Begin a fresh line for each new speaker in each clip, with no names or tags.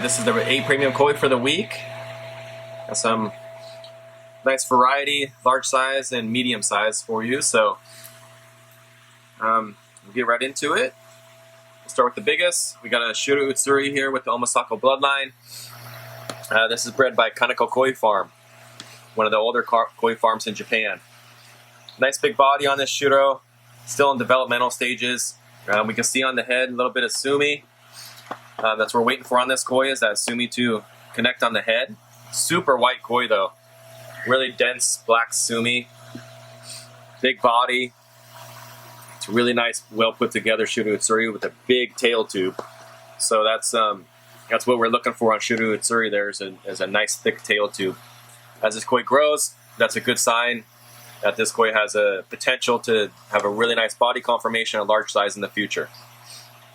This is the 8 premium koi for the week. Got some nice variety, large size and medium size for you. So we'll get right into it. We'll start with the biggest. We got a Shuro Utsuri here with the Omasako bloodline. This is bred by Kaneko Koi Farm, one of the older koi farms in Japan. Nice big body on this Shuro, still in developmental stages. We can see on the head a little bit of sumi. That's what we're waiting for on this koi, is that sumi to connect on the head. Super white koi though. Really dense black sumi. Big body. It's a really nice, well put together Shuro Utsuri with a big tail tube. So that's what we're looking for on Shuro Utsuri there, is a nice thick tail tube. As this koi grows, that's a good sign that this koi has a potential to have a really nice body conformation and large size in the future.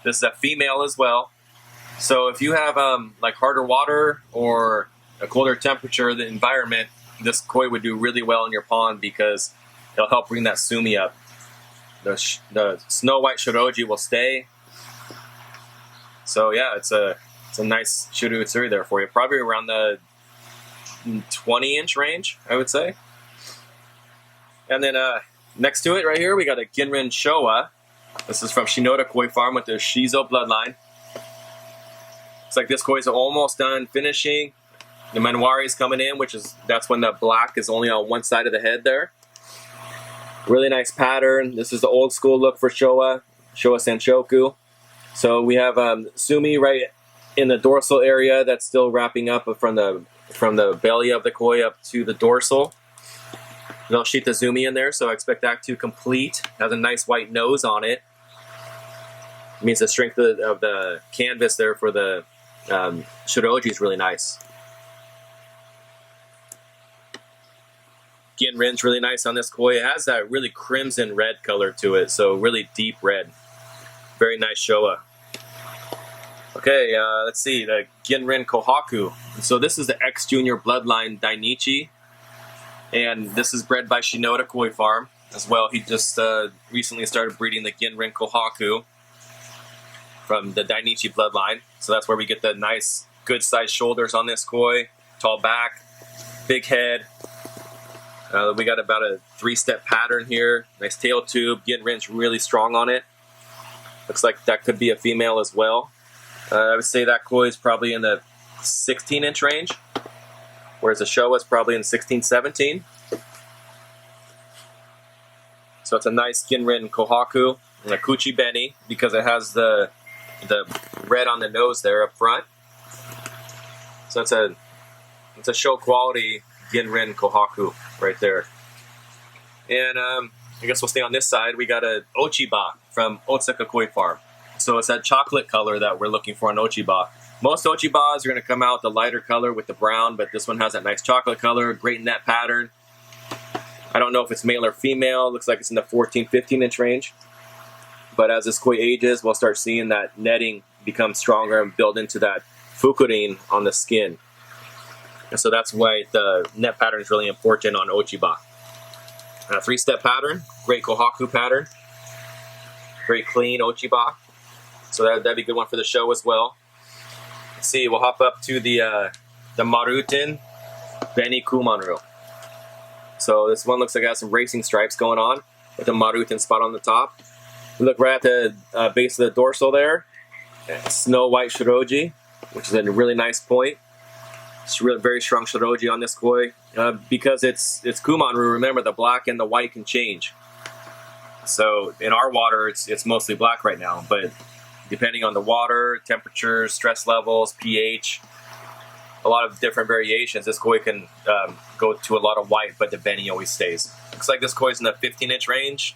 This is a female as well. So if you have like harder water or a colder temperature, the environment, this koi would do really well in your pond because it'll help bring that sumi up. The snow white shiroji will stay. So yeah, it's a nice Shuro Utsuri there for you. Probably around the 20-inch range, I would say. And then next to it right here, we got a Ginrin Showa. This is from Shinoda Koi Farm with the Shizo bloodline. Looks like this koi is almost done finishing. The Manwari is coming in, that's when the black is only on one side of the head there. Really nice pattern. This is the old school look for Showa Sanshoku. So we have sumi right in the dorsal area that's still wrapping up from the belly of the koi up to the dorsal. They'll sheet the sumi in there, so I expect that to complete. Has a nice white nose on it. It means the strength of the canvas there for the shiroji is really nice. Ginrin's really nice on this koi. It has that really crimson red color to it, so really deep red. Very nice Showa. Okay, let's see, the Ginrin Kohaku. So this is the ex-junior bloodline Dainichi, and this is bred by Shinoda Koi Farm as well. He just recently started breeding the Ginrin Kohaku from the Dainichi bloodline. So that's where we get the nice, good sized shoulders on this koi, tall back, big head. We got about a 3-step pattern here. Nice tail tube. Ginrin's really strong on it. Looks like that could be a female as well. I would say that koi is probably in the 16-inch range, whereas the Showa is probably in 16, 17. So it's a nice Ginrin Kohaku and a Kuchi Beni because it has the red on the nose there up front. So it's a show quality Ginrin Kohaku right there. And I guess we'll stay on this side. We got a Ochiba from Otsaka Koi Farm. So it's that chocolate color that we're looking for on Ochiba. Most Ochibas are going to come out the lighter color with the brown, but this one has that nice chocolate color, great net pattern. I don't know if it's male or female. Looks like it's in the 14, 15-inch range. But as this koi ages, we'll start seeing that netting become stronger and build into that fukurin on the skin. And so that's why the net pattern is really important on Ochiba. A 3-step pattern, great Kohaku pattern. Very clean Ochiba. So that'd be a good one for the show as well. Let's see, we'll hop up to the Maruten Beni Kumanru. So this one looks like it has some racing stripes going on with the Maruten spot on the top. We look right at the base of the dorsal there. Snow white shiroji, which is a really nice point. It's really very strong shiroji on this koi. Because it's Kumanru, remember the black and the white can change. So in our water, it's mostly black right now, but depending on the water, temperature, stress levels, pH, a lot of different variations, this koi can go to a lot of white, but the Beni always stays. Looks like this koi is in the 15-inch range,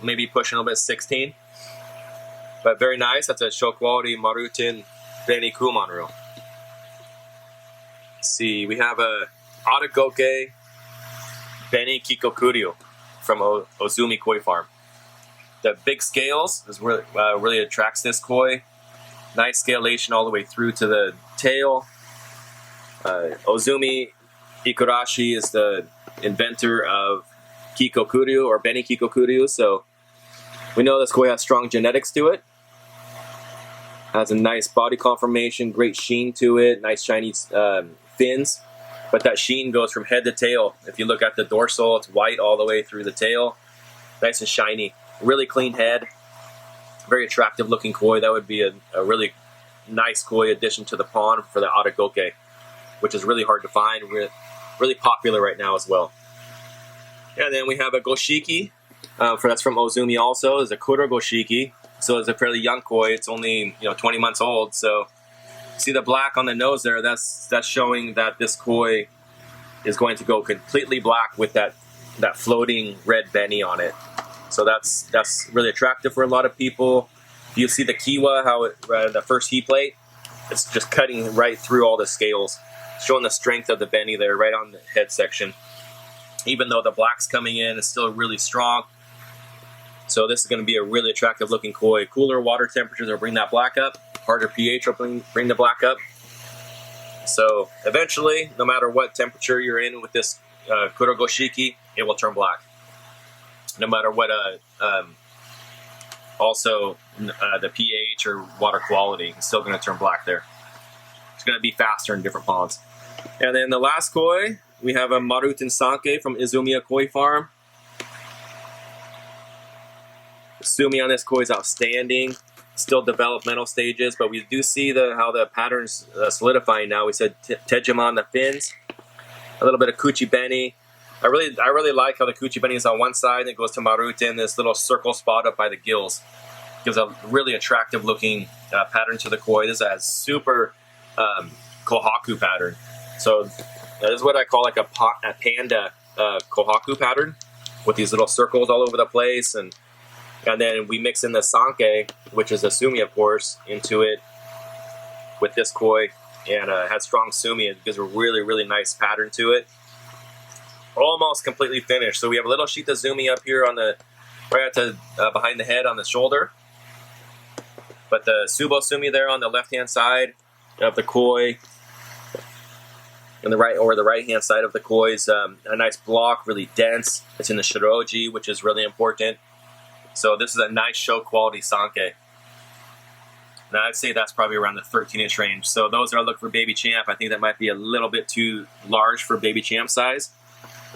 maybe pushing a little bit 16. But very nice. That's a show quality Maruten Beni Kumanru. Let's see, we have a Atagoke Beni Kikokuryu from Ozumi Koi Farm. The big scales is really attracts this koi. Nice scalation all the way through to the tail. Ozumi Ikurashi is the inventor of Kikokuryu or Beni Kikokuryu, so we know this koi has strong genetics to it. Has a nice body conformation, great sheen to it, nice shiny fins. But that sheen goes from head to tail. If you look at the dorsal, it's white all the way through the tail. Nice and shiny. Really clean head. Very attractive looking koi. That would be a really nice koi addition to the pond for the Atagoke, which is really hard to find. Really popular right now as well. And then we have a Goshiki. That's from Ozumi also. It's a Kuro Goshiki. So it's a fairly young koi. It's only 20 months old. So see the black on the nose there? That's showing that this koi is going to go completely black with that floating red beni on it. So that's really attractive for a lot of people. You see the kiwa, how the first heat plate, it's just cutting right through all the scales, showing the strength of the beni there right on the head section. Even though the black's coming in, it's still really strong. So this is going to be a really attractive looking koi. Cooler water temperatures will bring that black up. Harder pH will bring the black up. So eventually, no matter what temperature you're in with this Kuro Goshiki, it will turn black. No matter what, the pH or water quality, it's still going to turn black there. It's going to be faster in different ponds. And then the last koi, we have a Maruten Sanke from Izumiya Koi Farm. The sumi on this koi is outstanding. Still developmental stages, but we do see how the pattern's solidifying now. We said Tejima on the fins, a little bit of Kuchi Beni. I really like how the Kuchi Beni is on one side and it goes to Maruten, this little circle spot up by the gills. Gives a really attractive looking pattern to the koi. This is a super kohaku pattern. So this is what I call like a panda kohaku pattern with these little circles all over the place. And then we mix in the Sanke, which is a sumi of course, into it with this koi. And it has strong sumi. It gives a really, really nice pattern to it. Almost completely finished. So we have a little Shitazumi up here on the right at the behind the head on the shoulder, but the Subo Sumi there on the left hand side of the koi, and the right hand side of the koi is a nice block, really dense. It's in the Shiroji, which is really important. So this is a nice show quality Sanke. Now I'd say that's probably around the 13-inch range. So those are looking for Baby Champ. I think that might be a little bit too large for Baby Champ size.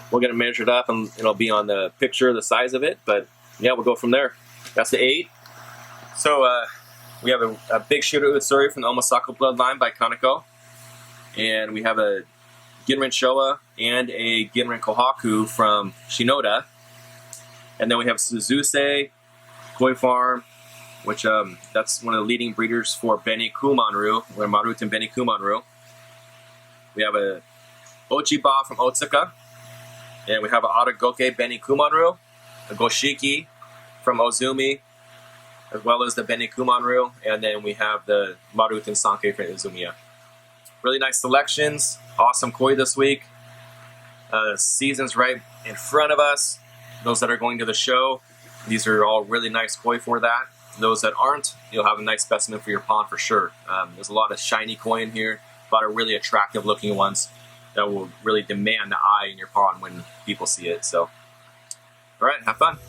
We're going to measure it up and it'll be on the picture, the size of it. But yeah, we'll go from there. That's the 8. So we have a big Shiru Utsuri from the Omasako bloodline by Kaneko. And we have a Ginrin Showa and a Ginrin Kohaku from Shinoda. And then we have Suzuse Koi Farm, which that's one of the leading breeders for Beni Kumanru, or Maruten Beni Kumanru. We have a Ochiba from Otsuka. And we have an Atagoke Beni Kumanru, a Goshiki from Ozumi, as well as the Beni Kumanru, and then we have the Maruten Sanke from Izumiya. Really nice selections, awesome koi this week. Season's right in front of us. Those that are going to the show, these are all really nice koi for that. Those that aren't, you'll have a nice specimen for your pond for sure. There's a lot of shiny koi in here, a lot of really attractive looking ones that will really demand the eye in your pond when people see it. So, all right, have fun.